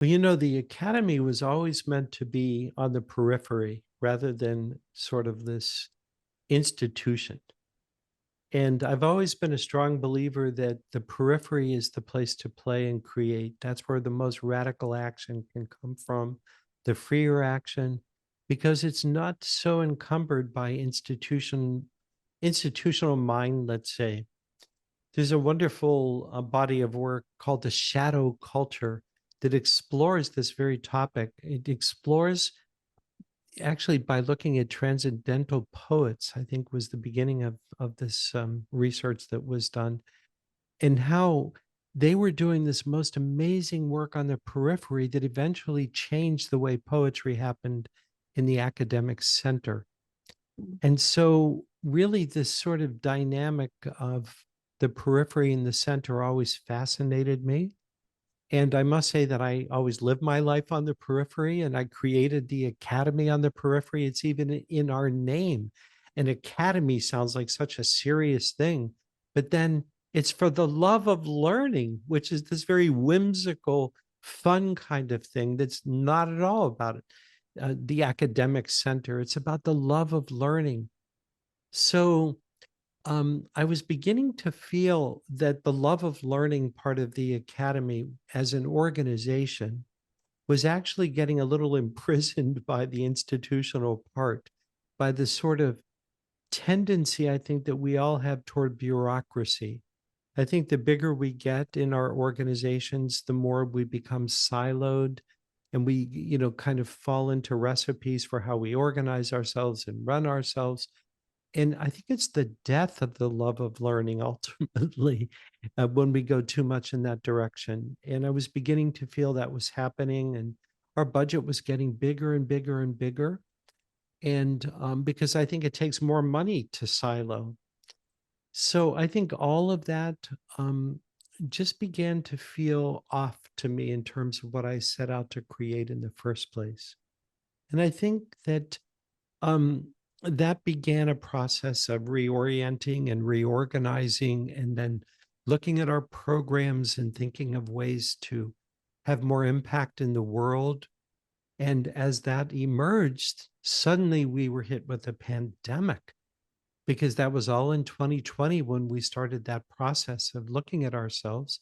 Well, you know, the academy was always meant to be on the periphery rather than sort of this institution. And I've always been a strong believer that the periphery is the place to play and create. That's where the most radical action can come from, the freer action, because it's not so encumbered by institutional mind, let's say. There's a wonderful body of work called The Shadow Culture that explores this very topic. It explores actually by looking at transcendental poets, I think was the beginning of this research that was done, and how they were doing this most amazing work on the periphery that eventually changed the way poetry happened in the academic center. And so, really, this sort of dynamic of the periphery and the center always fascinated me. And I must say that I always lived my life on the periphery and I created the academy on the periphery. It's even in our name. An academy sounds like such a serious thing, but then it's for the love of learning, which is this very whimsical, fun kind of thing that's not at all about it. The academic center, it's about the love of learning. So, I was beginning to feel that the love of learning part of the academy as an organization was actually getting a little imprisoned by the institutional part, by the sort of tendency I think that we all have toward bureaucracy. I think the bigger we get in our organizations, the more we become siloed and we, kind of fall into recipes for how we organize ourselves and run ourselves. And I think it's the death of the love of learning ultimately when we go too much in that direction. And I was beginning to feel that was happening, and our budget was getting bigger and bigger and bigger. And because I think it takes more money to silo. So I think all of that um, just began to feel off to me in terms of what I set out to create in the first place. And I think that that began a process of reorienting and reorganizing, and then looking at our programs and thinking of ways to have more impact in the world. And as that emerged, suddenly we were hit with a pandemic because that was all in 2020 when we started that process of looking at ourselves.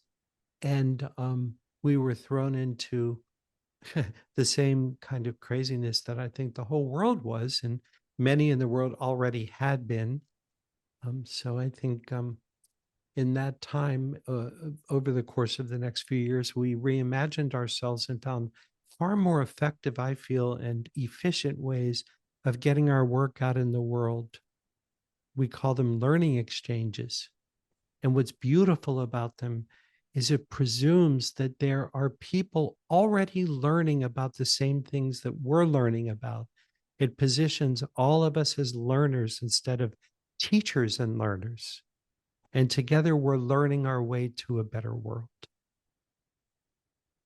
And we were thrown into the same kind of craziness that I think the whole world was, and many in the world already had been. So I think in that time, over the course of the next few years, we reimagined ourselves and found far more effective, I feel, and efficient ways of getting our work out in the world. We call them learning exchanges. And what's beautiful about them is it presumes that there are people already learning about the same things that we're learning about. It positions all of us as learners instead of teachers and learners. And together we're learning our way to a better world.